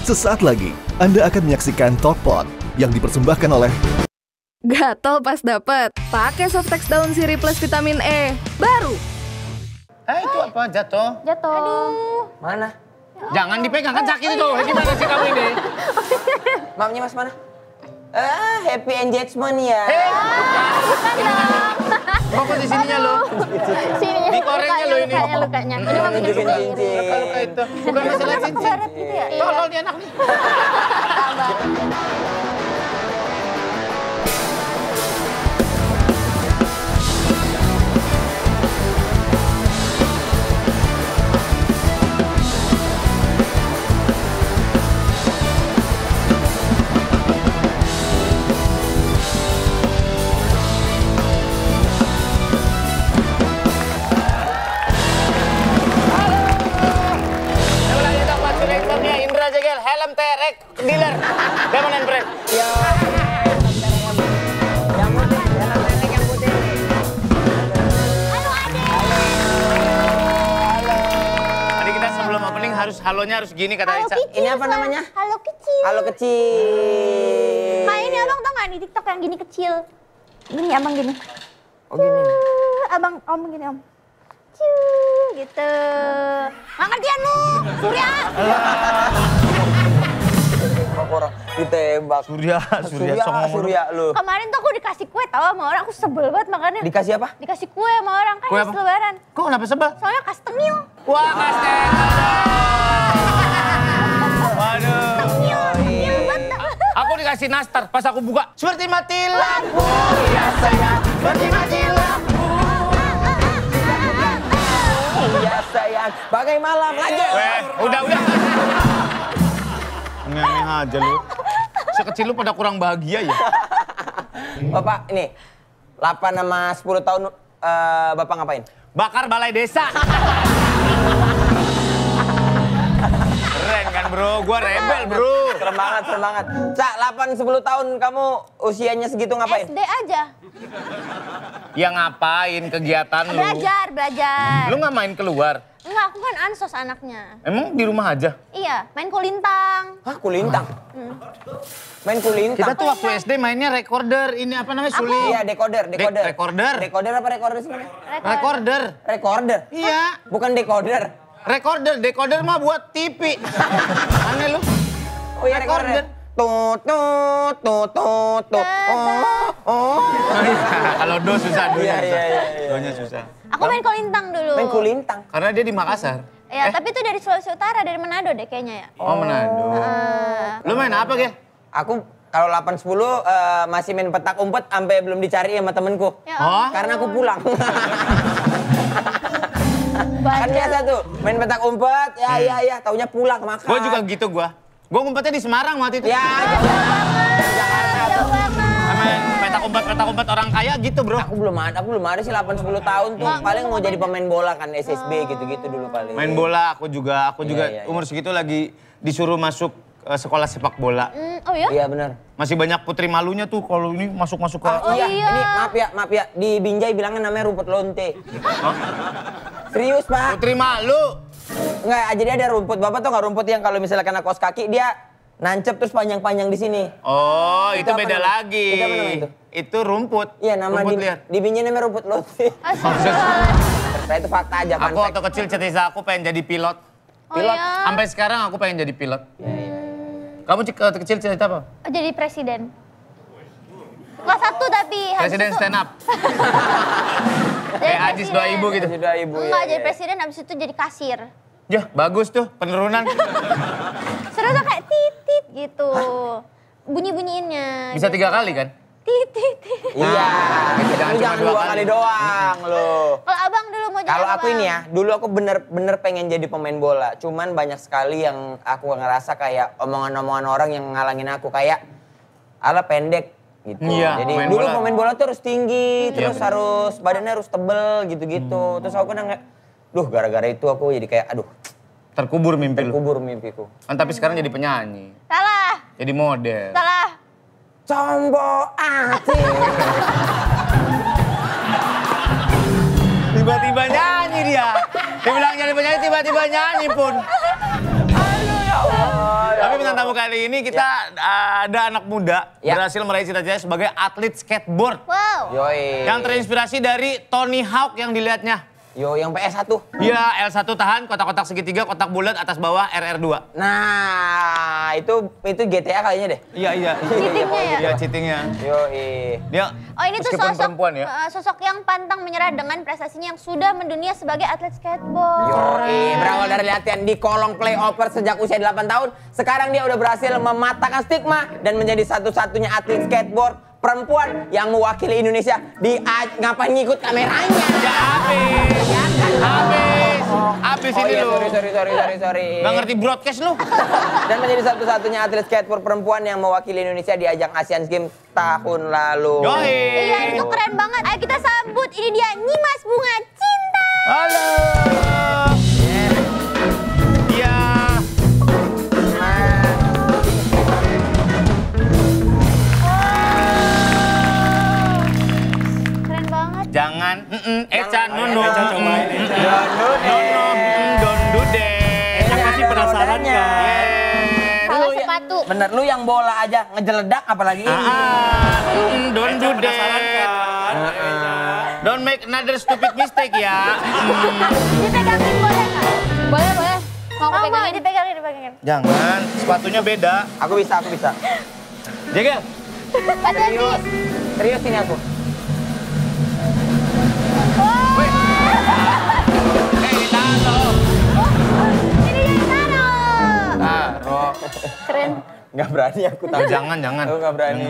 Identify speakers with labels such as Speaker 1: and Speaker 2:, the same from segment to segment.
Speaker 1: Sesaat lagi, Anda akan menyaksikan Talkpot yang dipersembahkan oleh
Speaker 2: Gatal pas dapet, pakai Softex daun sirih plus vitamin E, baru.
Speaker 3: Itu apa? Jatuh?
Speaker 4: Jatuh. Aduh.
Speaker 5: Mana?
Speaker 3: Jangan dipegang, kan sakit itu. Gimana sih kamu ini?
Speaker 5: Mamnya Mas mana? Happy engagement ya.
Speaker 3: Fokus di sininya lo.
Speaker 4: Sininya.
Speaker 3: Di korengnya lo ini.
Speaker 4: Lukanya. Ini mah
Speaker 5: Nunjukin cincin.
Speaker 3: Luka-luka itu. Bukan masalah cincin.
Speaker 4: Barat gitu ya?
Speaker 3: Tolol dia anak nih. Helm terek dealer. Demonan brand.
Speaker 5: Ya. Yang putih, helm terek yang putih.
Speaker 4: Halo Ade.
Speaker 5: Halo.
Speaker 3: Tadi kita sebelum opening halonya harus gini kata
Speaker 4: Halo
Speaker 3: Ica.
Speaker 4: kecil.
Speaker 5: Ini apa namanya?
Speaker 4: Halo kecil.
Speaker 5: Halo kecil.
Speaker 4: Nah ini abang tau gak di TikTok yang gini kecil? Gini abang gini.
Speaker 5: Oh gini.
Speaker 4: Abang om gini om. Gitu. Nggak ngertian lu, Surya.
Speaker 5: Orang ditembak.
Speaker 3: Surya songong lu.
Speaker 5: Surya lu.
Speaker 4: Kemarin tuh aku dikasih kue tau sama orang, aku sebel banget makannya.
Speaker 5: Dikasih apa?
Speaker 4: Dikasih kue sama orang, kan
Speaker 3: Kue
Speaker 4: habis
Speaker 3: apa?
Speaker 4: lebaran.
Speaker 3: Kok kenapa sebel?
Speaker 4: Soalnya custom meal.
Speaker 3: Wah, kastengel. Waduh.
Speaker 4: Meal banget.
Speaker 3: Aku dikasih nastar, pas aku buka seperti mati lampu. Ya sayang, seperti mati lampu.
Speaker 5: Iya sayang. Bagai malam aja.
Speaker 3: Weh, udah. Aneh aja lu. Sekecil lu pada kurang bahagia ya?
Speaker 5: Bapak ini 8 sama 10 tahun Bapak ngapain?
Speaker 3: Bakar balai desa. Keren kan bro, gua rebel bro.
Speaker 5: Keren banget. Cak, 8-10 tahun kamu usianya segitu ngapain?
Speaker 4: SD aja.
Speaker 3: Ya ngapain kegiatan lu?
Speaker 4: Belajar.
Speaker 3: Lu nggak main keluar?
Speaker 4: Enggak, aku kan ansos anaknya.
Speaker 3: Emang di rumah aja?
Speaker 4: Iya, main kulintang.
Speaker 5: Hah, kulintang? Main kulintang?
Speaker 3: Kita tuh waktu SD mainnya recorder, ini apa namanya, Suli?
Speaker 5: Iya, decoder.
Speaker 3: Recorder?
Speaker 5: Decoder apa recorder sih namanya?
Speaker 3: Recorder.
Speaker 5: Recorder?
Speaker 3: Iya.
Speaker 5: Bukan decoder.
Speaker 3: Decoder mah buat TV. Aneh lu.
Speaker 5: Oh iya, recorder. Tut. Oh.
Speaker 3: Kalau do susah,
Speaker 5: Iya.
Speaker 3: donya susah.
Speaker 4: Aku main kulintang dulu.
Speaker 5: Main kulintang.
Speaker 3: Karena dia di Makassar.
Speaker 4: Ya, tapi itu dari Sulawesi Utara, dari Manado deh kayaknya ya.
Speaker 3: Oh, Manado. Lu main apa, Gel?
Speaker 5: Aku kalau 8-10 masih main petak umpet sampai belum dicari sama temenku.
Speaker 4: Ya,
Speaker 3: Oh?
Speaker 5: Karena aku pulang. Kan biasa tuh, main petak umpet, ya, taunya pulang makan.
Speaker 3: Gua juga gitu gua. Gua ngumpetnya di Semarang waktu itu.
Speaker 5: Ya,
Speaker 4: jauh banget.
Speaker 3: Sama petak umpet orang kaya gitu, bro.
Speaker 5: aku belum ada sih 8-10 tahun tuh. Paling mau jadi pemain bola kan, SSB gitu-gitu dulu paling.
Speaker 3: Main bola aku juga
Speaker 5: Iya.
Speaker 3: umur segitu lagi disuruh masuk sekolah sepak bola.
Speaker 4: Oh ya?
Speaker 5: Iya benar.
Speaker 3: Masih banyak putri malunya tuh kalau ini masuk ke.
Speaker 4: iya.
Speaker 5: Ini maaf ya, di Binjai bilangnya namanya rumput lonte. Serius, Pak.
Speaker 3: Putri malu.
Speaker 5: Enggak, jadi ada rumput. Bapak tau nggak rumput yang kalau misalnya kena kaos kaki dia nancep terus panjang-panjang di sini.
Speaker 3: Oh, itu
Speaker 5: apa
Speaker 3: beda
Speaker 5: namanya?
Speaker 3: lagi.
Speaker 5: Itu apa namanya itu?
Speaker 3: Itu rumput.
Speaker 5: Iya, nama
Speaker 3: rumput liar.
Speaker 5: di Binjai namanya rumput lonte. Saya itu fakta aja,
Speaker 3: Aku waktu kecil cita-cita aku pengen jadi pilot.
Speaker 4: Oh iya.
Speaker 3: Sampai sekarang aku pengen jadi pilot. Kamu waktu kecil cita-cita apa?
Speaker 4: Jadi presiden. Kelas 1 tapi.
Speaker 3: Presiden stand up. Kayak Ajis 2000 gitu.
Speaker 5: Sudah ibu ya.
Speaker 4: Enggak, jadi presiden habis itu jadi kasir.
Speaker 3: Ya, bagus tuh penurunan.
Speaker 4: Seru tuh kayak titit gitu. Bunyi-bunyiinnya.
Speaker 3: Bisa 3 kali kan?
Speaker 4: Titit.
Speaker 5: Iya.
Speaker 3: Jangan
Speaker 5: Lu
Speaker 3: cuma
Speaker 5: jangan
Speaker 3: 2
Speaker 5: 2 kali doang lo.
Speaker 4: Kalau abang dulu mau jadi
Speaker 5: Kalau
Speaker 4: apa,
Speaker 5: aku
Speaker 4: Bang?
Speaker 5: ini ya, dulu aku bener-bener pengen jadi pemain bola. Cuman banyak sekali yang aku ngerasa kayak omongan-omongan orang yang ngalangin aku. Kayak, ala pendek gitu.
Speaker 3: Iya,
Speaker 5: Jadi
Speaker 3: pemain
Speaker 5: dulu
Speaker 3: bola.
Speaker 5: pemain bola tuh harus tinggi,
Speaker 3: Iya,
Speaker 5: terus
Speaker 3: bener.
Speaker 5: harus badannya harus tebel gitu-gitu. Terus aku kan kayak, duh gara-gara itu aku jadi kayak, aduh
Speaker 3: Terkubur mimpi lu.
Speaker 5: kubur mimpiku.
Speaker 3: Kan tapi sekarang jadi penyanyi.
Speaker 4: Salah.
Speaker 3: Jadi model.
Speaker 4: Salah.
Speaker 5: Combo ati.
Speaker 3: Tiba-tiba nyanyi dia. Dia bilang jadi penyanyi, tiba-tiba nyanyi pun.
Speaker 5: Aduh ya Allah.
Speaker 3: Tapi minta kali ini kita ada anak muda berhasil meraih cita-citanya sebagai atlet skateboard.
Speaker 4: Wow.
Speaker 5: Yoi.
Speaker 3: Yang terinspirasi dari Tony Hawk yang dilihatnya.
Speaker 5: Yo, yang PS1.
Speaker 3: Iya, L1 tahan, kotak-kotak segitiga, kotak bulat, atas bawah, RR2.
Speaker 5: Nah, itu GTA kayaknya deh.
Speaker 3: Iya.
Speaker 4: Cheatingnya ya?
Speaker 3: Iya, cheatingnya.
Speaker 5: Yoi.
Speaker 3: Dia
Speaker 4: Oh ini tuh
Speaker 3: meskipun
Speaker 4: sosok
Speaker 3: perempuan ya.
Speaker 4: sosok yang pantang menyerah dengan prestasinya yang sudah mendunia sebagai atlet skateboard.
Speaker 5: Yoi, berawal dari latihan di kolong playover sejak usia 8 tahun, sekarang dia udah berhasil mematahkan stigma dan menjadi satu-satunya atlet skateboard perempuan yang mewakili Indonesia di ngapain ngikut kameranya.
Speaker 3: Ya habis ini lu.
Speaker 5: Sorry.
Speaker 3: Nggak ngerti broadcast lu.
Speaker 5: Dan menjadi satu-satunya atlet skateboard perempuan yang mewakili Indonesia di ajang Asian Games tahun lalu.
Speaker 3: Yoi.
Speaker 4: Iya itu keren banget. Ayo kita sambut, ini dia Nyimas Bunga Cinta.
Speaker 3: Halo. Iya.
Speaker 4: Keren banget.
Speaker 3: Jangan, Eca, Nono.
Speaker 6: Eca cobain, Eca.
Speaker 3: Don't do that.
Speaker 6: Eca pasti penasaran kan?
Speaker 4: Salah sepatu.
Speaker 5: Bener, lu yang bola aja ngejeledak apalagi ini.
Speaker 3: Don't do
Speaker 6: Penasaran
Speaker 3: that.
Speaker 6: kan?
Speaker 3: Don't make another stupid mistake ya.
Speaker 4: Dipegangin boleh nggak?
Speaker 2: Boleh. Mau aku
Speaker 4: Mau
Speaker 2: pegangin?
Speaker 4: dipegangin.
Speaker 3: Jangan, sepatunya beda.
Speaker 5: Aku bisa.
Speaker 3: Jaga.
Speaker 4: Hati-hati.
Speaker 5: Serius ini aku.
Speaker 3: Ditahan loh.
Speaker 4: Ini dia Tano.
Speaker 3: Taruh.
Speaker 4: Keren.
Speaker 5: Nggak berani aku tahu.
Speaker 3: Jangan.
Speaker 5: Aku nggak berani.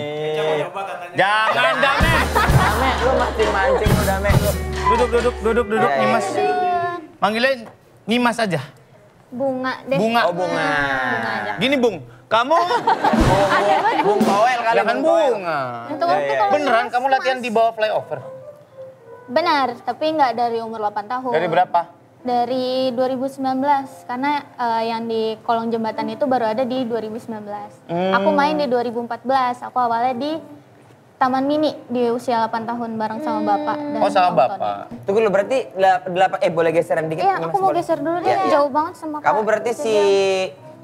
Speaker 6: Coba katanya.
Speaker 3: Jangan, Dame.
Speaker 5: Dame, lu masih mancing lu Dame lu.
Speaker 3: Duduk,
Speaker 5: Ya,
Speaker 3: Nyimas.
Speaker 5: ya.
Speaker 3: Manggilnya Nyimas aja.
Speaker 4: Bunga deh.
Speaker 3: Bunga.
Speaker 5: Oh bunga.
Speaker 3: Gini, Bung. Kamu
Speaker 5: Bung Toel kali.
Speaker 3: jangan
Speaker 5: Bung Toel.
Speaker 3: bunga.
Speaker 4: Untuk waktu kalau
Speaker 3: Beneran
Speaker 4: Mas,
Speaker 3: kamu latihan
Speaker 4: Mas.
Speaker 3: di bawah flyover?
Speaker 7: Benar, tapi nggak dari umur 8 tahun.
Speaker 3: Dari berapa?
Speaker 7: Dari 2019, karena yang di kolong jembatan itu baru ada di 2019. Aku main di 2014, aku awalnya di Taman Mini di usia 8 tahun bareng sama bapak. Dan
Speaker 3: Oh, sama
Speaker 7: Om
Speaker 3: bapak.
Speaker 5: Tunggu lu berarti boleh geseran dikit?
Speaker 7: Iya,
Speaker 5: Nyimas,
Speaker 7: aku mau
Speaker 5: boleh?
Speaker 7: geser dulu deh,
Speaker 5: Iya, iya.
Speaker 7: jauh banget sama
Speaker 5: Kamu
Speaker 7: Kak.
Speaker 5: berarti si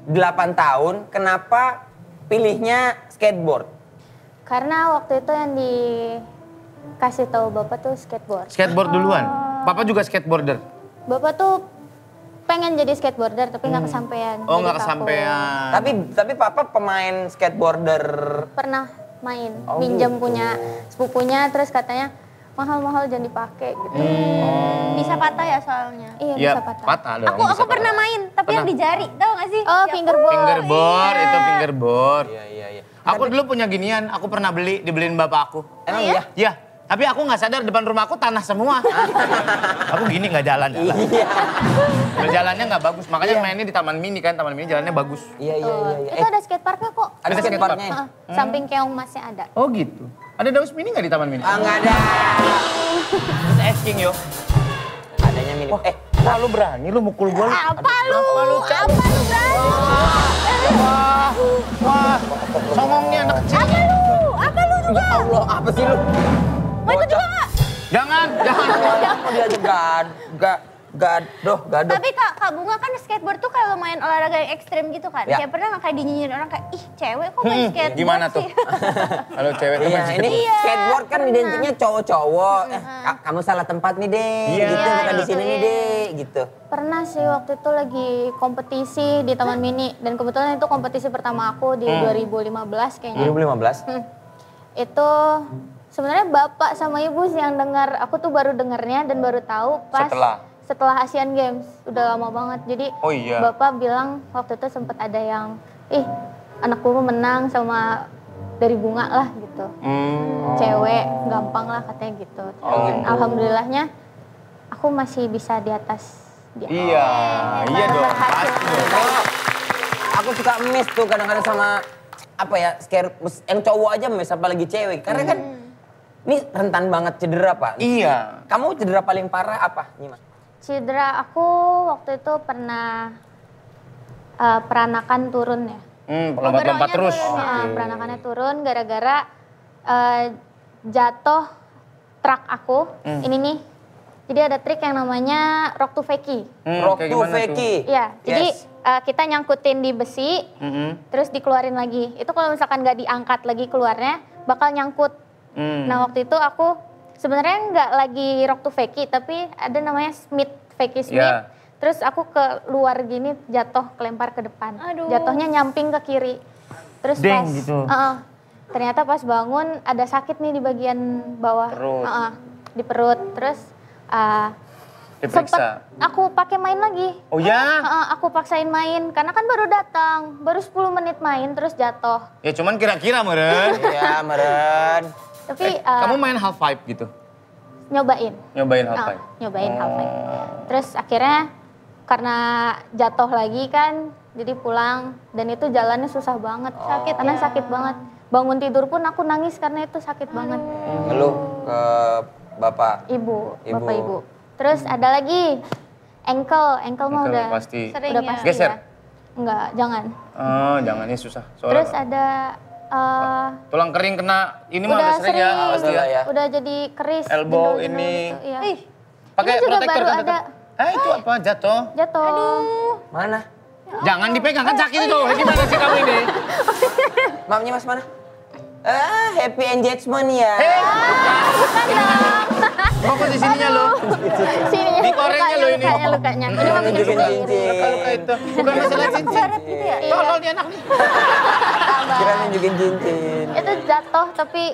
Speaker 5: 8 tahun, kenapa pilihnya skateboard?
Speaker 7: Karena waktu itu yang dikasih tahu bapak tuh skateboard.
Speaker 3: Skateboard duluan. Papa juga skateboarder.
Speaker 7: Bapak tuh pengen jadi skateboarder tapi nggak kesampaian.
Speaker 3: Oh,
Speaker 7: Jadi
Speaker 3: nggak
Speaker 7: takut.
Speaker 3: kesampean.
Speaker 5: Tapi papa pemain skateboarder.
Speaker 7: Pernah main,
Speaker 5: Oh,
Speaker 7: minjam
Speaker 5: gitu.
Speaker 7: punya sepupunya, terus katanya mahal-mahal jangan dipakai gitu.
Speaker 4: Bisa patah ya soalnya.
Speaker 7: Iya,
Speaker 3: Iya,
Speaker 7: bisa patah.
Speaker 3: patah dong.
Speaker 4: Aku
Speaker 3: bisa
Speaker 4: pernah
Speaker 3: patah.
Speaker 4: main, tapi yang di jari, tau gak sih?
Speaker 7: Oh,
Speaker 4: Yang-
Speaker 7: fingerboard.
Speaker 3: Fingerboard, itu fingerboard.
Speaker 5: Iya.
Speaker 3: Aku dulu punya ginian, aku pernah dibeliin bapak aku.
Speaker 5: Emang iya?
Speaker 3: Iya, tapi aku nggak sadar depan rumah aku tanah semua. Aku gini nggak jalan.
Speaker 5: Iya.
Speaker 3: Jalannya nggak bagus, makanya mainnya di Taman Mini kan, Taman Mini jalannya bagus.
Speaker 5: Iya.
Speaker 7: Itu ada skateparknya kok.
Speaker 5: Ada skateparknya?
Speaker 7: Heeh, samping keong masnya ada.
Speaker 3: Oh gitu. Ada Daus Mini nggak di Taman Mini?
Speaker 5: Nggak ada.
Speaker 3: Terus asking yo.
Speaker 5: Adanya milik.
Speaker 3: Wah lu berani lu mukul gua lu.
Speaker 4: Apa lu?
Speaker 3: Apa lu berani? Wah, songong nih anak kecil.
Speaker 4: Apa lu juga?
Speaker 5: Ya Allah, apa sih lu?
Speaker 4: Mau ikut juga gak?
Speaker 3: Jangan.
Speaker 5: Kok dia aja gadoh.
Speaker 4: Tapi Kak Bunga kan skateboard tuh kayak lumayan olahraga yang ekstrim gitu kan.
Speaker 5: Ya.
Speaker 4: Kayak pernah gak kayak dinyinyirin orang kayak, ih cewek kok main skateboard
Speaker 3: Gimana tuh?
Speaker 4: sih?
Speaker 3: Kalau cewek tuh
Speaker 5: Iya,
Speaker 3: masih
Speaker 5: ini skateboard kan identiknya cowok-cowok. Kamu salah tempat nih, Dek.
Speaker 3: Iya.
Speaker 5: Gitu, bukan di
Speaker 4: Iya,
Speaker 5: sini
Speaker 4: iya.
Speaker 5: nih, Dek. Gitu.
Speaker 7: Pernah sih waktu itu lagi kompetisi di Taman Mini dan kebetulan itu kompetisi pertama aku di 2015 kayaknya.
Speaker 5: 2015.
Speaker 7: Itu sebenarnya bapak sama ibu sih yang dengar. Aku tuh baru dengarnya dan baru tahu pas setelah Asian Games. Udah lama banget. Jadi
Speaker 3: Oh iya.
Speaker 7: bapak bilang waktu itu sempat ada yang, anakku menang sama dari Bunga lah gitu. Cewek, gampang lah katanya gitu. Dan alhamdulillahnya aku masih bisa di atas dia.
Speaker 3: Iya dong. Pasti dong.
Speaker 5: Aku suka miss tuh kadang-kadang sama yang cowok aja miss apalagi cewek. Karena kan ini rentan banget cedera, Pak.
Speaker 3: Iya.
Speaker 5: Kamu cedera paling parah apa, Nyimas?
Speaker 7: Cedera aku waktu itu pernah peranakan turun ya.
Speaker 3: Lompat-lompat terus.
Speaker 7: Peranakannya turun gara-gara jatuh truk aku. Ini nih Jadi ada trik yang namanya rock to fakie.
Speaker 5: Rock
Speaker 6: kayak
Speaker 5: to
Speaker 6: gimana tuh?
Speaker 5: fakie.
Speaker 7: Iya, jadi
Speaker 5: Yes.
Speaker 7: kita nyangkutin di besi, terus dikeluarin lagi. Itu kalau misalkan nggak diangkat lagi keluarnya, bakal nyangkut. Nah waktu itu aku sebenarnya nggak lagi rock to fakie, tapi ada namanya Smith, fakie Smith.
Speaker 6: Yeah.
Speaker 7: Terus aku keluar gini, jatuh, kelempar ke depan.
Speaker 4: Aduh.
Speaker 7: Jatuhnya nyamping ke kiri. Terus
Speaker 6: Deng,
Speaker 7: pas,
Speaker 6: gitu.
Speaker 7: ternyata pas bangun ada sakit nih di bagian bawah.
Speaker 6: Perut.
Speaker 7: Di perut. Terus
Speaker 6: Diperiksa.
Speaker 7: sempet aku pakai main lagi.
Speaker 6: Oh ya?
Speaker 7: Aku paksain main, karena kan baru datang, baru 10 menit main terus jatuh.
Speaker 6: Ya cuman kira-kira meren.
Speaker 5: Iya, meren.
Speaker 7: Tapi
Speaker 6: Kamu main half pipe gitu?
Speaker 7: nyobain.
Speaker 6: Nyobain half pipe?
Speaker 7: Nyobain half pipe. Terus akhirnya karena jatuh lagi kan, jadi pulang dan itu jalannya susah banget. Sakit karena sakit banget. Bangun tidur pun aku nangis karena itu sakit banget.
Speaker 5: Ngeluh ke bapak.
Speaker 7: Bapak ibu. Terus ada lagi ankle mah
Speaker 6: Ankle
Speaker 7: udah
Speaker 6: pasti.
Speaker 4: Sering
Speaker 7: udah
Speaker 4: ya?
Speaker 7: pasti
Speaker 6: Geser?
Speaker 7: ya. Enggak, jangan.
Speaker 6: Oh, jangan, ini susah. Soalnya
Speaker 7: Terus ada
Speaker 6: tulang kering kena ini mah
Speaker 7: udah
Speaker 6: udah sering ya. Pasti ya.
Speaker 5: ya.
Speaker 7: udah jadi keris.
Speaker 6: Elbow
Speaker 7: jendul-jendul
Speaker 6: ini.
Speaker 7: gitu, iya.
Speaker 6: Pakai
Speaker 7: Ini juga
Speaker 6: protektor
Speaker 7: baru
Speaker 6: kan
Speaker 7: ada.
Speaker 6: tetap. Itu apa? Jatuh.
Speaker 7: Jatuh.
Speaker 5: Mana?
Speaker 6: Jangan dipegang, kan sakit itu. Gimana sih kamu ini?
Speaker 5: Maafnya mas mana? Happy engagement ya.
Speaker 6: Fokus di sininya lo.
Speaker 7: Sininya
Speaker 6: Dikorengnya lo ini.
Speaker 7: lukanya. Ini mah bikin
Speaker 5: Nunjukin
Speaker 7: sendiri.
Speaker 5: cincin.
Speaker 6: Luka-luka itu. Bukan masalah cincin.
Speaker 4: Gitu ya?
Speaker 6: Tolol dia anak nih.
Speaker 5: Kira nunjukin cincin.
Speaker 7: Itu jatuh tapi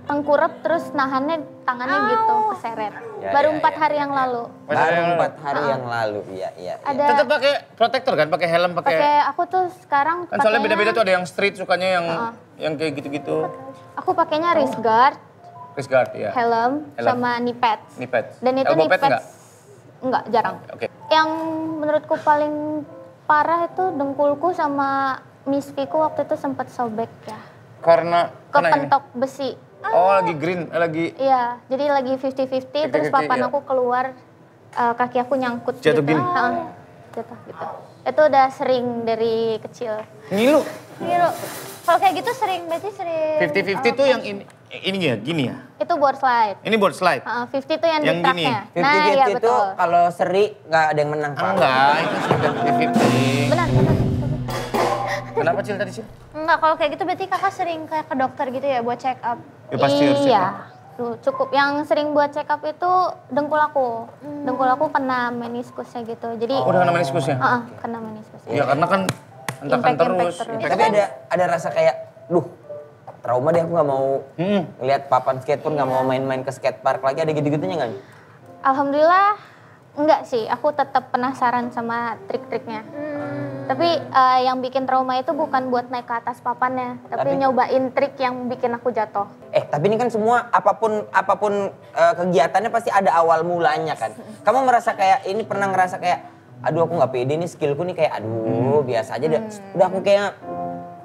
Speaker 7: tengkurap terus nahannya tangannya gitu keseret.
Speaker 5: Ya,
Speaker 7: Baru
Speaker 5: ya,
Speaker 7: 4
Speaker 5: ya.
Speaker 7: hari yang lalu.
Speaker 5: Baru 4 hari yang lalu, iya.
Speaker 7: Ada
Speaker 6: Tetap pakai protektor kan? Pakai helm,
Speaker 7: pakai
Speaker 6: pakai.
Speaker 7: aku tuh sekarang
Speaker 6: Kan soalnya
Speaker 7: pakainya-
Speaker 6: beda-beda tuh, ada yang street sukanya yang kayak gitu-gitu.
Speaker 7: Aku pakainya wrist guard,
Speaker 6: Wrist guard ya.
Speaker 7: helm, sama knee pads.
Speaker 6: Knee pads.
Speaker 7: Dan itu
Speaker 6: Elbow
Speaker 7: knee
Speaker 6: pad
Speaker 7: pads enggak jarang.
Speaker 6: Oke.
Speaker 7: Yang menurutku paling parah itu dengkulku sama mispiku waktu itu sempat sobek ya.
Speaker 6: Karena ini.
Speaker 7: Kepentok besi.
Speaker 6: Oh, lagi green, lagi
Speaker 7: Iya, jadi lagi 50-50 terus
Speaker 6: 50-50,
Speaker 7: papan
Speaker 6: iya.
Speaker 7: aku keluar, kaki aku nyangkut
Speaker 6: Jatuh
Speaker 7: gitu.
Speaker 6: gini?
Speaker 7: Jatuh gitu. Itu udah sering dari kecil.
Speaker 6: ngilu.
Speaker 4: Gitu. Kalau kayak gitu berarti sering.
Speaker 6: 50-50 tuh yang ini ya, gini ya.
Speaker 7: Itu board slide.
Speaker 6: Ini board slide.
Speaker 7: 50 itu yang,
Speaker 6: Yang
Speaker 7: di
Speaker 6: gini?
Speaker 7: tracknya.
Speaker 5: 50-50
Speaker 7: Nah iya
Speaker 5: itu
Speaker 7: betul.
Speaker 5: kalau seri nggak ada yang menang, Pak.
Speaker 6: Enggak, itu sudah 50-50.
Speaker 7: Benar.
Speaker 6: Kenapa Cil tadi Cil?
Speaker 4: Enggak, kalau kayak gitu berarti kakak sering kayak ke dokter gitu ya buat check up.
Speaker 6: Ya pasti harus
Speaker 7: Iya.
Speaker 6: check
Speaker 7: Tuh, cukup yang sering buat check up itu dengkul aku. Dengkul aku kena meniskusnya gitu. Jadi
Speaker 6: Oh, udah kena meniskusnya?
Speaker 7: kena meniskusnya.
Speaker 6: Ya karena kan hentakan
Speaker 7: Impact
Speaker 6: terus.
Speaker 7: terus.
Speaker 6: impact
Speaker 5: Tapi ada rasa kayak, duh, trauma deh aku nggak mau ngeliat papan skateboard, nggak mau main-main ke skatepark lagi, ada gitu-gitunya nggak?
Speaker 7: Alhamdulillah enggak sih, aku tetap penasaran sama trik-triknya. Tapi yang bikin trauma itu bukan buat naik ke atas papannya, tapi nyobain trik yang bikin aku jatuh.
Speaker 5: Tapi ini kan semua apapun kegiatannya pasti ada awal mulanya kan. Kamu merasa kayak ini pernah ngerasa kayak, aduh aku nggak pede nih skillku nih kayak aduh biasa aja deh. Udah aku kayak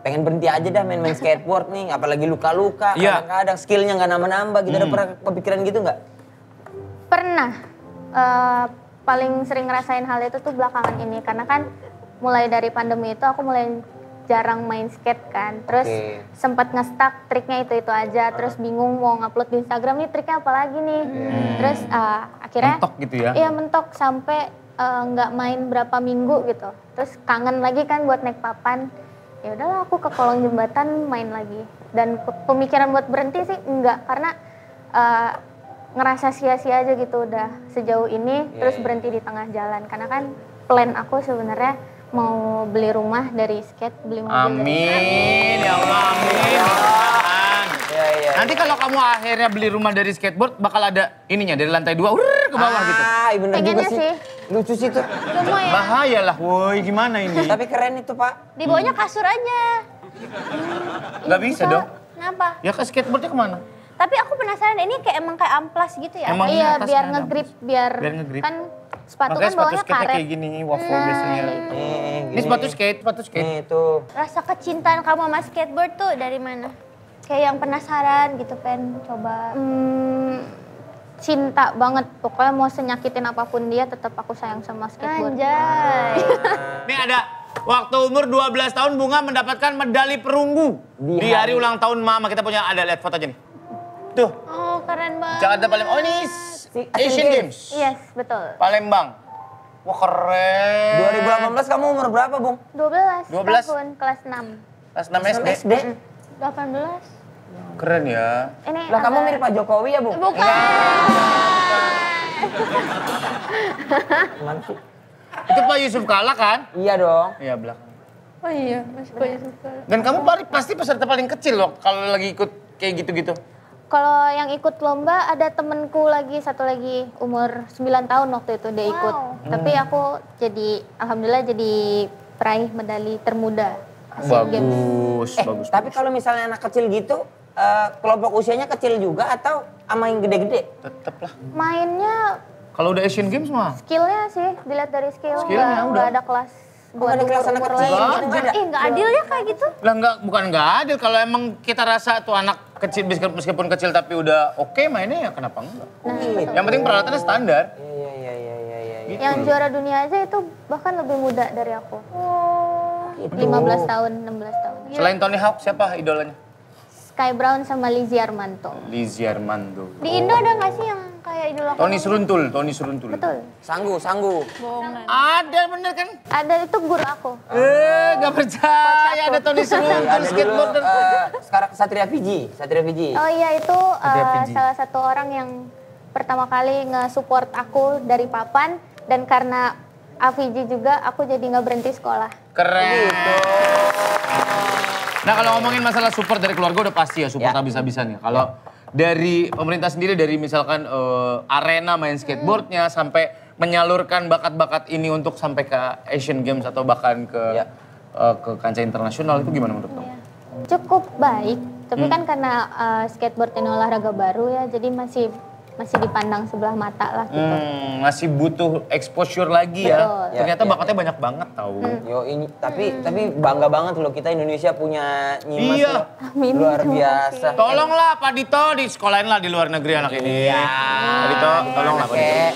Speaker 5: pengen berhenti aja dah main-main skateboard nih, apalagi luka-luka.
Speaker 6: Iya.
Speaker 5: Kadang-kadang skillnya nggak nambah-nambah gitu. Ada pernah kepikiran gitu nggak?
Speaker 7: Pernah, paling sering ngerasain hal itu tuh belakangan ini. Karena kan mulai dari pandemi itu aku mulai jarang main skate kan. Terus sempat nge-stuck triknya itu aja. Terus bingung mau ngupload di Instagram nih triknya apa lagi nih. Terus akhirnya
Speaker 6: Mentok gitu ya?
Speaker 7: Iya mentok sampai nggak main berapa minggu gitu. Terus kangen lagi kan buat naik papan. Ya udahlah aku ke kolong jembatan main lagi. Dan pemikiran buat berhenti sih enggak, karena ngerasa sia-sia aja gitu udah sejauh ini terus berhenti di tengah jalan. Karena kan plan aku sebenarnya mau beli rumah dari skate, beli mobil dari
Speaker 6: Amin, ya Allah, amin. Mudah-mudahan.
Speaker 5: Iya.
Speaker 6: Nanti kalau kamu akhirnya beli rumah dari skateboard, bakal ada ininya dari lantai 2 ke bawah gitu.
Speaker 5: Iya bener juga
Speaker 7: Pengennya
Speaker 5: sih.
Speaker 7: sih.
Speaker 5: Lucu sih tuh.
Speaker 4: Semua ya.
Speaker 6: Bahaya lah, woi gimana ini?
Speaker 5: Tapi keren itu Pak.
Speaker 4: Di bawahnya kasur aja.
Speaker 6: Nggak bisa dong.
Speaker 4: Kenapa?
Speaker 6: Ya ke skateboardnya kemana?
Speaker 4: Tapi aku penasaran ini kayak emang kayak amplas gitu ya.
Speaker 6: Emang
Speaker 7: Iya,
Speaker 6: atasnya
Speaker 7: biar
Speaker 6: ada
Speaker 7: nge-grip, biar
Speaker 6: nge-grip.
Speaker 7: kan sepatu
Speaker 6: Makanya
Speaker 7: kan
Speaker 6: sepatu
Speaker 7: bawahnya
Speaker 6: skate
Speaker 7: karet.
Speaker 6: kayak gini, waffle biasanya. Ini sepatu skate.
Speaker 5: Nih tuh.
Speaker 4: Rasa kecintaan kamu sama skateboard tuh dari mana? Kayak yang penasaran gitu, pengen coba.
Speaker 7: Cinta banget, pokoknya mau senyakitin apapun dia tetap aku sayang sama skateboard.
Speaker 4: Anjay.
Speaker 6: Ini ada waktu umur 12 tahun Bunga mendapatkan medali perunggu di hari ulang tahun Mama. Kita punya ada lihat foto aja nih. Tuh,
Speaker 4: Oh keren banget.
Speaker 6: Jakarta paling. Oh ini Asian Games.
Speaker 7: Yes, betul.
Speaker 6: Palembang. Wah keren.
Speaker 5: 2018 kamu umur berapa, Bung?
Speaker 7: 12,
Speaker 6: 12?
Speaker 7: tahun, kelas 6.
Speaker 6: Kelas 6 SD.
Speaker 5: SD.
Speaker 7: 18.
Speaker 6: Keren ya.
Speaker 7: Ini
Speaker 5: Lah kamu
Speaker 7: agak-
Speaker 5: mirip Pak Jokowi ya, Bung?
Speaker 7: Bukan.
Speaker 5: Gimana sih?
Speaker 6: Itu Pak Yusuf Kalla kan?
Speaker 5: Iya dong.
Speaker 6: Iya belakang.
Speaker 7: Oh iya, masih banyak suka.
Speaker 6: Dan kamu pasti peserta paling kecil loh kalau lagi ikut kayak gitu-gitu.
Speaker 7: Kalau yang ikut lomba ada temenku lagi, satu lagi umur 9 tahun waktu itu dia ikut. Tapi aku alhamdulillah jadi peraih medali termuda Asian Games.
Speaker 6: Bagus.
Speaker 5: Tapi kalau misalnya anak kecil gitu, kelompok usianya kecil juga atau sama yang gede-gede?
Speaker 6: Tetep lah.
Speaker 7: Mainnya
Speaker 6: Kalau udah Asian Games mah.
Speaker 7: skillnya sih, dilihat dari skill.
Speaker 6: Skillnya
Speaker 7: Nggak
Speaker 6: udah.
Speaker 7: ada kelas buat
Speaker 5: ada kelas anak
Speaker 7: umur-umur
Speaker 5: kecil
Speaker 7: lain.
Speaker 5: gitu, nggak ada?
Speaker 7: Nggak adil ya kayak gitu.
Speaker 6: Lah bukan nggak adil. Kalau emang kita rasa tuh anak kecil meskipun kecil tapi udah oke mainnya ya kenapa enggak? Yang penting peralatannya standar.
Speaker 5: Iya.
Speaker 6: Gitu.
Speaker 7: Yang juara dunia aja itu bahkan lebih muda dari aku. 15 tahun, 16 tahun.
Speaker 6: Selain Tony Hawk siapa idolanya?
Speaker 7: Sky Brown sama Lizzy Armanto.
Speaker 6: Lizzy Armanto.
Speaker 7: Di Indo ada nggak sih yang kayak idola aku?
Speaker 6: Tony Seruntul.
Speaker 7: Betul.
Speaker 5: Sanggu.
Speaker 6: Ada bener kan?
Speaker 7: Ada itu guru aku.
Speaker 6: Gak percaya ada Tony Seruntul
Speaker 5: Ada dulu
Speaker 6: skateboarder.
Speaker 5: sekarang Satria Fiji.
Speaker 7: Oh iya itu
Speaker 6: Fiji.
Speaker 7: salah satu orang yang pertama kali nge-support aku dari papan dan karena AVG juga aku jadi nggak berhenti sekolah.
Speaker 6: Keren. Nah kalau ngomongin masalah support dari keluarga udah pasti ya support habis-habisan ya. Kalau dari pemerintah sendiri dari misalkan arena main skateboardnya sampai menyalurkan bakat-bakat ini untuk sampai ke Asian Games atau bahkan ke kancah internasional itu gimana menurut kamu?
Speaker 7: Cukup baik, tapi kan karena skateboard ini olahraga baru ya, jadi masih dipandang sebelah mata lah gitu.
Speaker 6: Masih butuh exposure lagi ya.
Speaker 7: Betul.
Speaker 6: Ternyata bakatnya banyak banget tahu.
Speaker 5: Yo ini tapi bangga banget loh kita Indonesia punya Nyimas
Speaker 6: Iya.
Speaker 5: loh.
Speaker 7: Amin.
Speaker 5: Luar
Speaker 7: Terima
Speaker 5: biasa.
Speaker 6: Tolonglah Pak Dito di sekolahin lah di luar negeri anak ini.
Speaker 5: Iya.
Speaker 6: Pak Dito, tolonglah Pak Dito.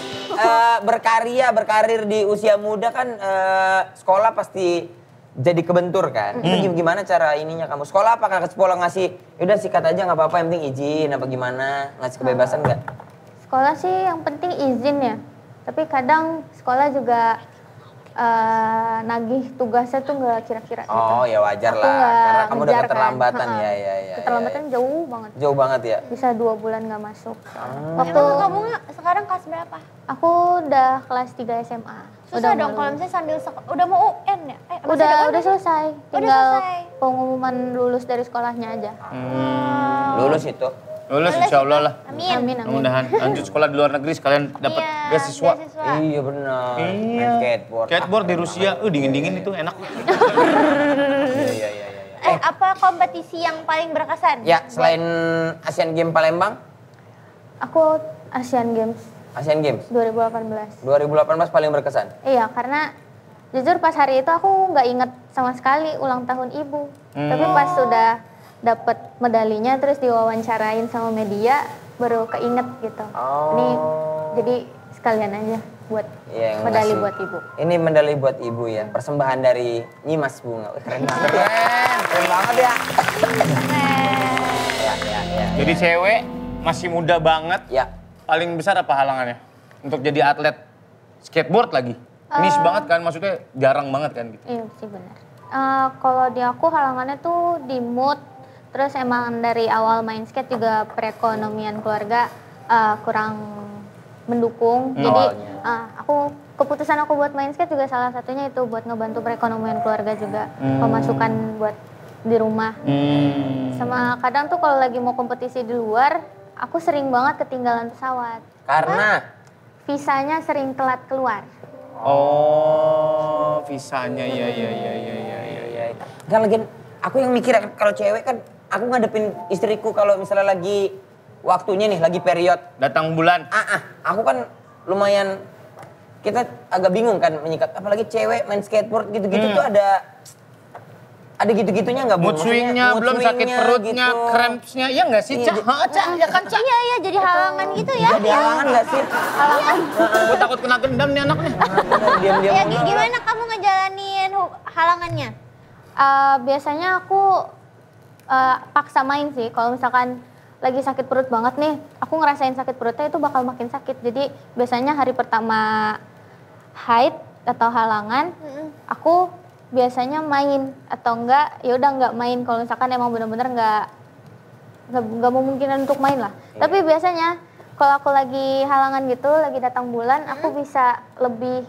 Speaker 5: Berkarir di usia muda kan sekolah pasti jadi kebentur kan. Itu gimana cara ininya kamu? Sekolah apakah sekolah ngasih udah sikat aja nggak apa-apa yang penting izin apa gimana? Ngasih kebebasan nggak?
Speaker 7: Sekolah sih yang penting izin ya, tapi kadang sekolah juga nagih tugasnya tuh nggak kira-kira gitu.
Speaker 5: Oh ya wajar
Speaker 7: Aku
Speaker 5: lah,
Speaker 7: nggak
Speaker 5: karena kamu udah
Speaker 7: ngejar kan.
Speaker 5: keterlambatan ya.
Speaker 7: Keterlambatan jauh banget.
Speaker 5: Jauh banget ya.
Speaker 7: Bisa 2 bulan nggak masuk. Waktu
Speaker 4: Emang kamu sekarang kelas berapa?
Speaker 7: aku udah kelas 3 SMA.
Speaker 4: Susah dong
Speaker 7: mau
Speaker 4: kalau
Speaker 7: lulus.
Speaker 4: misalnya sambil udah mau UN ya? Masih ada UN
Speaker 7: Udah selesai.
Speaker 4: Udah
Speaker 7: Tinggal
Speaker 4: selesai.
Speaker 7: pengumuman lulus dari sekolahnya aja.
Speaker 5: Lulus itu.
Speaker 6: Lulus insya Allah lah.
Speaker 4: Amin.
Speaker 7: Amin.
Speaker 6: Mudah-mudahan lanjut sekolah di luar negeri sekalian dapat
Speaker 4: Iya,
Speaker 6: beasiswa.
Speaker 5: Iya benar. Main
Speaker 6: Iya.
Speaker 5: skateboard.
Speaker 6: Skateboard di Rusia, dingin-dingin itu enak.
Speaker 5: Iya.
Speaker 4: Apa kompetisi yang paling berkesan?
Speaker 5: Ya, selain Asian Games Palembang,
Speaker 7: Aku Asian Games
Speaker 5: Asian Games
Speaker 7: 2018.
Speaker 5: 2018 paling berkesan.
Speaker 7: Iya, karena jujur pas hari itu aku nggak inget sama sekali ulang tahun ibu. Tapi pas sudah dapet medalinya terus diwawancarain sama media baru keinget gitu.
Speaker 5: Oh.
Speaker 7: Ini jadi sekalian aja buat
Speaker 5: Iya, yang
Speaker 7: medali
Speaker 5: ngasih.
Speaker 7: buat ibu.
Speaker 5: Ini medali buat ibu ya, persembahan dari Nyimas Bunga. Wih, keren banget ya. Keren banget ya. Ya.
Speaker 6: Jadi cewek masih muda banget.
Speaker 5: Ya.
Speaker 6: Paling besar apa halangannya? Untuk jadi atlet skateboard lagi. Niche banget kan, maksudnya jarang banget kan gitu.
Speaker 7: Iya sih benar. Kalau di aku halangannya tuh di mood, terus emang dari awal main skate juga perekonomian keluarga kurang mendukung. Jadi keputusan aku buat main skate juga salah satunya itu buat ngebantu perekonomian keluarga juga, pemasukan buat di rumah. Sama kadang tuh kalau lagi mau kompetisi di luar, aku sering banget ketinggalan pesawat.
Speaker 5: Karena
Speaker 7: Visanya sering telat keluar.
Speaker 6: Oh, visanya ya.
Speaker 5: Enggak lagi aku yang mikir kalau cewek kan aku ngadepin istriku kalau misalnya lagi waktunya nih lagi period.
Speaker 6: Datang bulan.
Speaker 5: Aku kan lumayan kita agak bingung kan menyikat apalagi cewek main skateboard gitu-gitu tuh ada gitu-gitunya nggak Bu?
Speaker 6: Mood
Speaker 5: Maksudnya
Speaker 6: swingnya,
Speaker 5: mood
Speaker 6: belum sakit
Speaker 5: swingnya
Speaker 6: perutnya,
Speaker 5: gitu.
Speaker 6: crampsnya, iya nggak sih, Cak? Cak, ya kan, Cak?
Speaker 4: Iya, jadi halangan gitu ya.
Speaker 5: Jadi halangan nggak sih?
Speaker 6: Gue takut kena gendam nih anaknya.
Speaker 5: Diam-diam.
Speaker 4: Ya gimana kamu ngejalanin halangannya?
Speaker 7: Biasanya aku paksa main sih. Kalau misalkan lagi sakit perut banget nih, aku ngerasain sakit perutnya itu bakal makin sakit. Jadi biasanya hari pertama haid atau halangan, aku biasanya main atau enggak, ya udah enggak main kalau misalkan emang bener-bener enggak memungkinkan untuk main lah. Tapi biasanya kalau aku lagi halangan gitu, lagi datang bulan, aku bisa lebih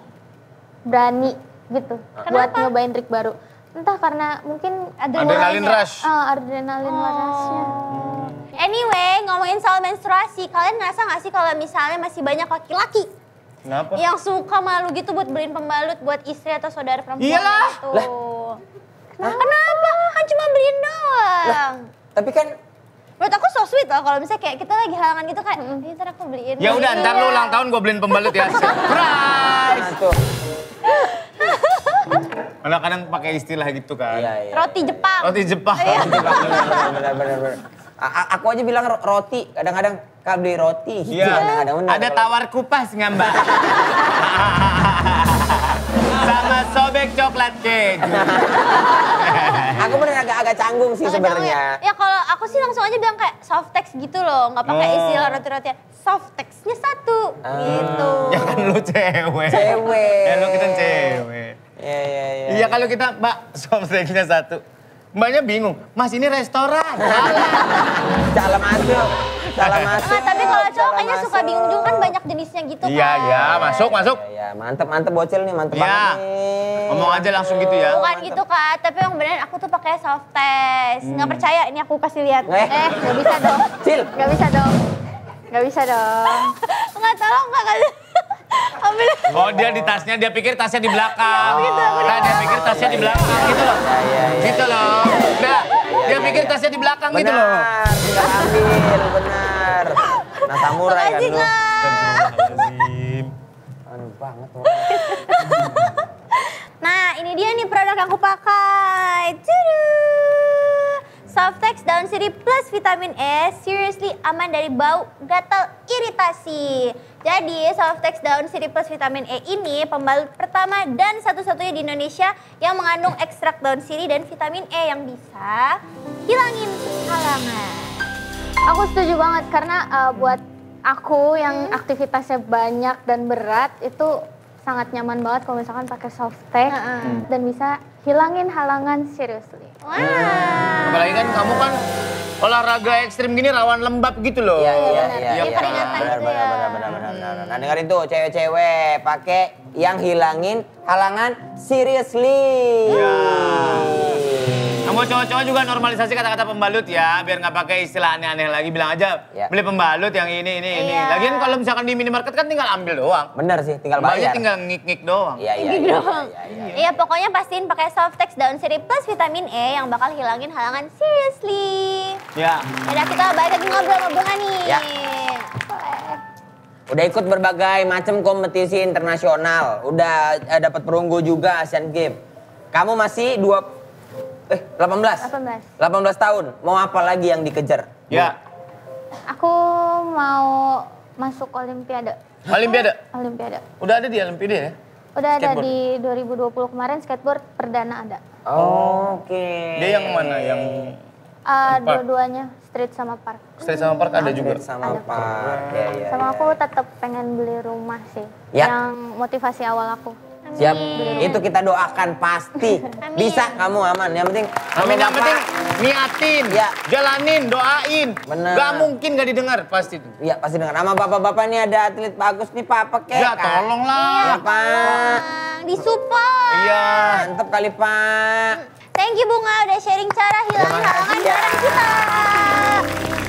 Speaker 7: berani gitu buat nyobain trik baru. Entah karena mungkin
Speaker 6: Adrenalin rush.
Speaker 7: Adrenalin rushnya.
Speaker 4: Anyway, ngomongin soal menstruasi, kalian ngerasa nggak sih kalau misalnya masih banyak laki-laki
Speaker 6: Kenapa?
Speaker 4: yang suka malu gitu buat beliin pembalut buat istri atau saudara perempuan
Speaker 6: Iyalah.
Speaker 4: gitu? Kenapa? Kan cuma beliin doang.
Speaker 5: Tapi kan
Speaker 4: Menurut aku so sweet loh kalau misalnya kayak kita lagi halangan gitu kayak, ntar aku beliin.
Speaker 6: Ya udah, ntar lu ulang tahun gue beliin pembalut ya. Surprise!
Speaker 5: tuh.
Speaker 6: Kadang-kadang pakai istilah gitu kan.
Speaker 5: Iya.
Speaker 4: Roti Jepang.
Speaker 6: Roti Jepang.
Speaker 5: Bener. Aku aja bilang roti, kadang-kadang Kak beli roti.
Speaker 6: Iya.
Speaker 5: Kadang-kadang bener.
Speaker 6: Ada tawar kupas nggak Mbak? Sama sobek coklat cake.
Speaker 5: Aku bener agak canggung sih sebenarnya.
Speaker 4: Ya kalau aku sih langsung aja bilang kayak softex gitu loh, nggak pakai istilah roti-rotian. Softexnya satu, gitu.
Speaker 6: Ya kan lu cewek.
Speaker 5: Cewek.
Speaker 6: Ya lu kita cewek.
Speaker 5: Iya.
Speaker 6: Iya kalau kita Mbak sobeknya satu. Mbaknya bingung, Mas ini restoran.
Speaker 5: Salah masuk.
Speaker 4: Tapi kalau cowok kayaknya suka bingung juga kan banyak jenisnya gitu kan.
Speaker 6: Iya, masuk.
Speaker 5: Iya, mantep bocil nih, mantep
Speaker 6: Iya.
Speaker 5: banget nih.
Speaker 6: Ngomong aja langsung gitu ya.
Speaker 4: Bukan gitu Kak, tapi yang beneran aku tuh pakai Softex. Nggak percaya, ini aku kasih lihat.
Speaker 7: Nggak bisa dong.
Speaker 5: Cil.
Speaker 7: Nggak bisa dong. Nggak bisa dong.
Speaker 4: Nggak tolong Kak kasih. Ambil.
Speaker 6: Oh dia di tasnya, dia pikir tasnya di belakang. Nah dia pikir tasnya di belakang gitu loh. Gitu loh. Nah dia pikir tasnya di belakang gitu loh.
Speaker 5: Benar, tinggal ambil, benar. Nah samurai kan lu. Aneh banget loh.
Speaker 4: Nah ini dia nih produk yang aku pakai. Softex Daun Sirih Plus Vitamin E, seriously aman dari bau, gatal, iritasi. Jadi Softex Daun Sirih Plus Vitamin E ini pembalut pertama dan satu-satunya di Indonesia yang mengandung ekstrak daun sirih dan vitamin E yang bisa hilangin halangan.
Speaker 7: Aku setuju banget karena buat aku yang aktivitasnya banyak dan berat itu sangat nyaman banget kalau misalkan pakai Softex dan bisa hilangin halangan seriously.
Speaker 4: Wah.
Speaker 6: Apalagi kan kamu kan olahraga ekstrim gini rawan lembab gitu loh.
Speaker 5: Iya.
Speaker 4: peringatan gitu ya.
Speaker 5: Benar. Nah dengerin tuh cewek-cewek pakai yang hilangin halangan seriously.
Speaker 6: Iya. Kamu cowok-cowok juga normalisasi kata-kata pembalut ya, biar nggak pakai istilah aneh-aneh lagi. Bilang aja beli pembalut yang ini.
Speaker 4: Iya.
Speaker 6: Lagian kalau misalkan di minimarket kan tinggal ambil doang.
Speaker 5: Bener sih, tinggal
Speaker 6: Mbaknya
Speaker 5: bayar.
Speaker 6: tinggal ngik-ngik doang.
Speaker 5: Iya.
Speaker 4: Iya pokoknya pastiin pakai Softex Daun Sirih Plus Vitamin E yang bakal hilangin halangan seriously.
Speaker 6: Ya.
Speaker 4: Udah kita balik lagi ngobrol sama Bunga nih.
Speaker 5: Ya. Udah ikut berbagai macam kompetisi internasional, udah dapat perunggu juga Asian Games. Kamu masih 18 tahun, mau apa lagi yang dikejar?
Speaker 6: Ya.
Speaker 7: Aku mau masuk Olimpiade.
Speaker 6: Olimpiade? Udah ada di Olimpiade ya?
Speaker 7: Udah ada
Speaker 6: Skateboard.
Speaker 7: di 2020 kemarin skateboard perdana ada.
Speaker 5: Oke.
Speaker 6: Dia yang mana? Yang Park.
Speaker 7: Dua-duanya street sama park.
Speaker 6: Street sama Park ada juga?
Speaker 5: Sama
Speaker 7: Ada.
Speaker 5: Pak. Ya.
Speaker 7: Sama aku tetap pengen beli rumah sih.
Speaker 5: Ya.
Speaker 7: Yang motivasi awal aku.
Speaker 5: Siap, itu kita doakan pasti. Bisa kamu aman, yang penting.
Speaker 6: Amin, yang penting niatin,
Speaker 5: Ya.
Speaker 6: jalanin, doain.
Speaker 5: Bener.
Speaker 6: Gak mungkin gak didengar pasti tuh.
Speaker 5: Iya pasti dengar. Sama bapak-bapak nih ada atlet bagus nih Pak, pakai.
Speaker 6: Ya tolonglah.
Speaker 5: Ya Pak.
Speaker 4: Disupport.
Speaker 6: Iya.
Speaker 5: Mantep kali Pak.
Speaker 4: Thank you Bunga udah sharing cara hilangin halangan
Speaker 5: ya.
Speaker 4: bareng kita.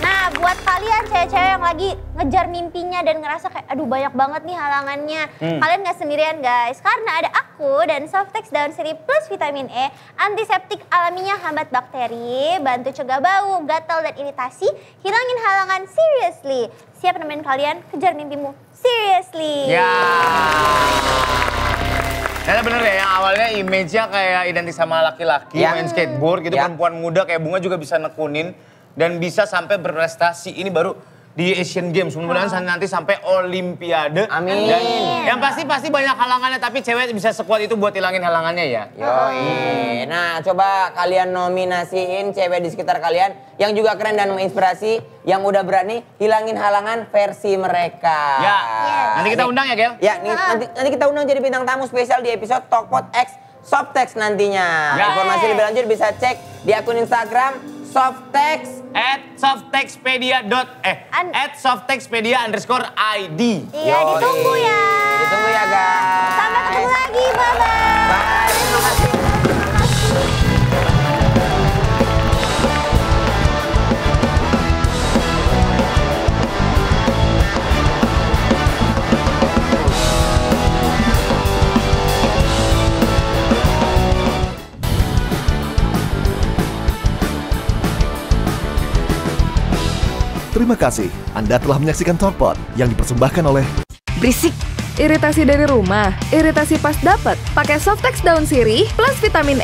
Speaker 4: Nah buat kalian cewek-cewek yang lagi ngejar mimpinya dan ngerasa kayak aduh banyak banget nih halangannya. Kalian gak sendirian guys, karena ada aku dan Softex Daun Sirih Plus Vitamin E, antiseptik alaminya hambat bakteri, bantu cegah bau, gatal dan iritasi, hilangin halangan seriously. Siap nemenin kalian kejar mimpimu seriously.
Speaker 6: Ya. Ternyata bener ya, yang awalnya image-nya kayak identik sama laki-laki,
Speaker 5: Ya.
Speaker 6: main skateboard gitu,
Speaker 5: Ya.
Speaker 6: perempuan muda kayak Bunga juga bisa nekunin dan bisa sampai berprestasi. Ini baru di Asian Games. Mudah-mudahan nanti sampai Olimpiade.
Speaker 5: Amin.
Speaker 6: Dan yang pasti banyak halangannya, tapi cewek bisa sekuat itu buat hilangin halangannya ya.
Speaker 5: Yoi. Nah, coba kalian nominasiin cewek di sekitar kalian yang juga keren dan menginspirasi, yang udah berani hilangin halangan versi mereka.
Speaker 6: Ya, nanti kita undang ya, Gel?
Speaker 5: Ya, nanti kita undang jadi bintang tamu spesial di episode Talkpot X Softex nantinya.
Speaker 6: Ya.
Speaker 5: Informasi lebih lanjut bisa cek di akun Instagram Softex
Speaker 6: @softexpedia_id.
Speaker 4: Iya, ditunggu ya.
Speaker 5: Ditunggu ya, guys.
Speaker 4: Sampai ketemu lagi, bye-bye.
Speaker 5: Bye, terima kasih.
Speaker 1: Terima kasih Anda telah menyaksikan Talkpot yang dipersembahkan oleh
Speaker 2: Berisik. Iritasi dari rumah, iritasi pas dapet, pakai Softex Daun Sirih plus vitamin E.